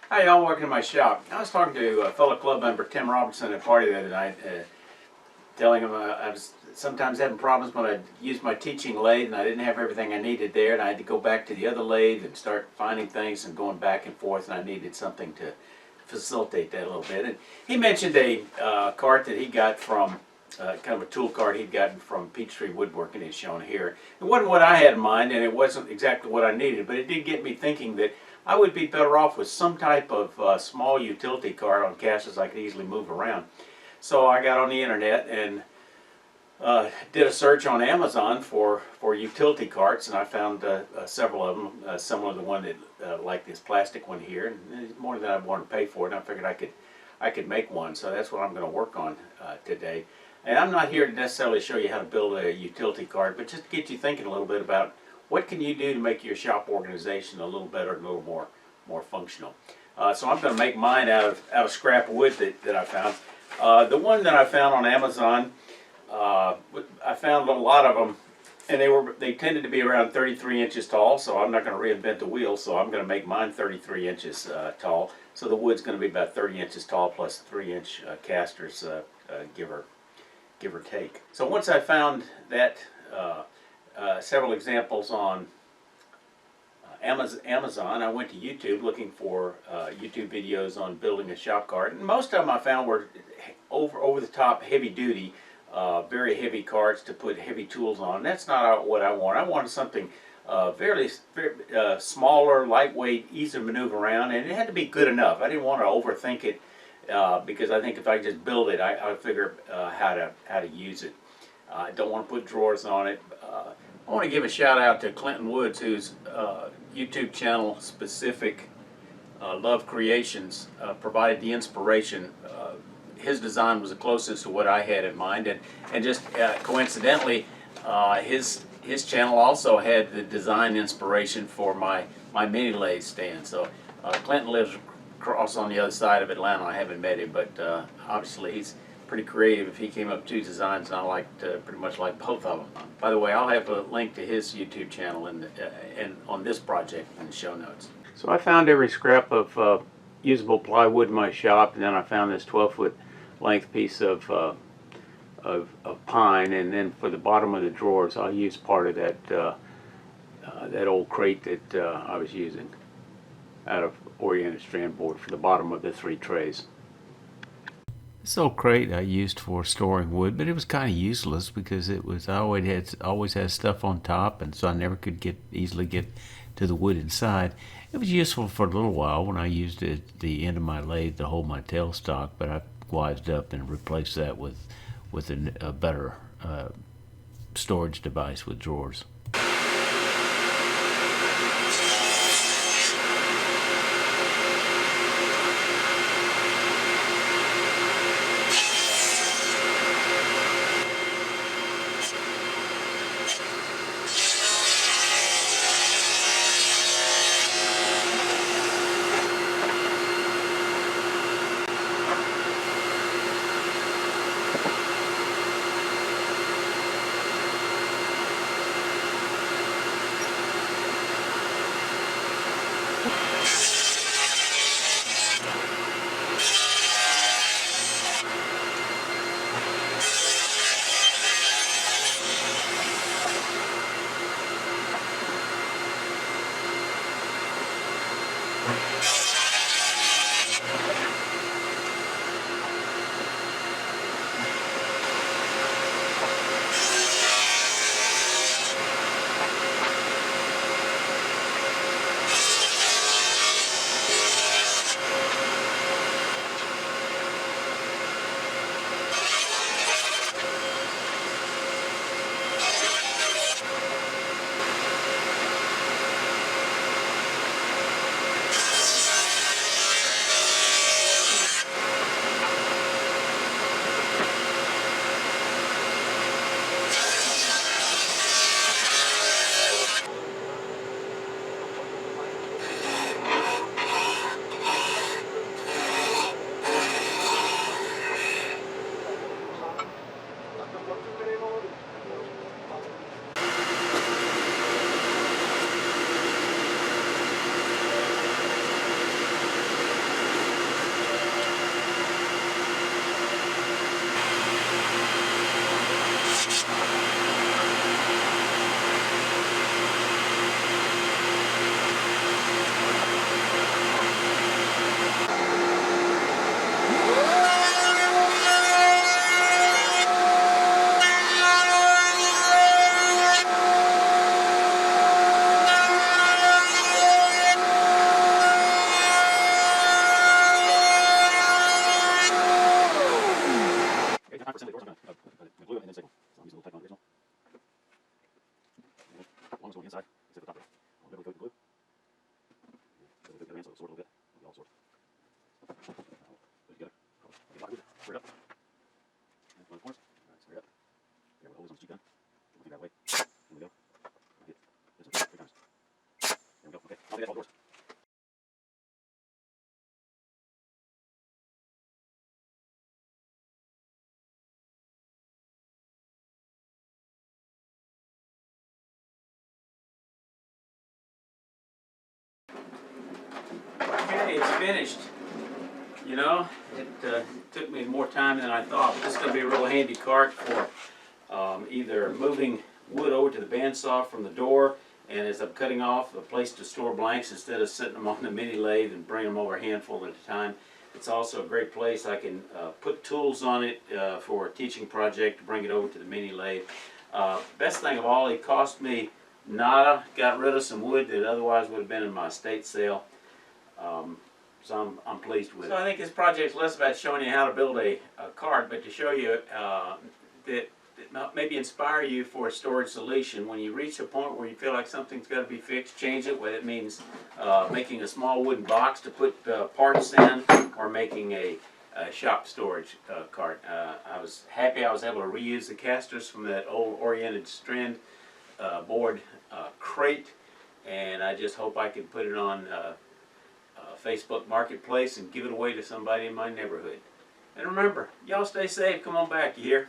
Hi, y'all. Welcome to my shop. I was talking to a fellow club member, Tim Robinson, at a party the other night, telling him I was sometimes having problems when I used my teaching lathe and I didn't have everything I needed there, and I had to go back to the other lathe and start finding things and going back and forth, and I needed something to facilitate that a little bit. And he mentioned a cart that he got from, kind of a tool cart he'd gotten from Peachtree Woodworking, is shown here. It wasn't what I had in mind, and it wasn't exactly what I needed, but it did get me thinking that I would be better off with some type of small utility cart on casters I could easily move around. So I got on the internet and did a search on Amazon for utility carts, and I found several of them, similar to the one that like this plastic one here, and more than I wanted to pay for it. And I figured I could make one, so that's what I'm going to work on today. And I'm not here to necessarily show you how to build a utility cart, but just to get you thinking a little bit about what can you do to make your shop organization a little better, a little more functional. So I'm going to make mine out of scrap wood that I found. The one that I found on Amazon, I found a lot of them, and they tended to be around 33 inches tall. So I'm not going to reinvent the wheel. So I'm going to make mine 33 inches tall. So the wood's going to be about 30 inches tall plus 3-inch casters, give or take. So once I found that. Several examples on Amazon. I went to YouTube looking for YouTube videos on building a shop cart, and most of them I found were over the top, heavy duty, very heavy carts to put heavy tools on. That's not what I want. I wanted something very smaller, lightweight, easy to maneuver around, and it had to be good enough. I didn't want to overthink it because I think if I just build it, I figure how to use it. I don't want to put drawers on it. I want to give a shout out to Clinton Woods, whose YouTube channel, Specific Love Creations, provided the inspiration. His design was the closest to what I had in mind, and just coincidentally, his channel also had the design inspiration for my mini lathe stand. So Clinton lives across on the other side of Atlanta. I haven't met him, but obviously he's pretty creative. If he came up with 2 designs, and I liked pretty much like both of them. By the way, I'll have a link to his YouTube channel and on this project in the show notes. So I found every scrap of usable plywood in my shop, and then I found this 12-foot length piece of pine, and then for the bottom of the drawers, I'll use part of that old crate that I was using out of oriented strand board for the bottom of the 3 trays. This old crate I used for storing wood, but it was kind of useless because I always had stuff on top, and so I never could easily get to the wood inside. It was useful for a little while when I used it at the end of my lathe to hold my tailstock, but I wised up and replaced that with a better storage device with drawers. Okay, it's finished. You know, it took me more time than I thought, but this is going to be a real handy cart for either moving wood over to the bandsaw from the door, and as I'm cutting off, a place to store blanks instead of setting them on the mini lathe and bring them over a handful at a time. It's also a great place. I can put tools on it for a teaching project to bring it over to the mini lathe. Best thing of all, it cost me nada. Got rid of some wood that otherwise would have been in my estate sale. So I'm pleased with it. So I think this project is less about showing you how to build a cart, but to show you that maybe inspire you for a storage solution. When you reach a point where you feel like something's got to be fixed, change it, whether it means making a small wooden box to put parts in, or making a shop storage cart. I was happy I was able to reuse the casters from that old oriented strand board crate, and I just hope I can put it on Facebook Marketplace and give it away to somebody in my neighborhood. And remember, y'all stay safe. Come on back, you hear?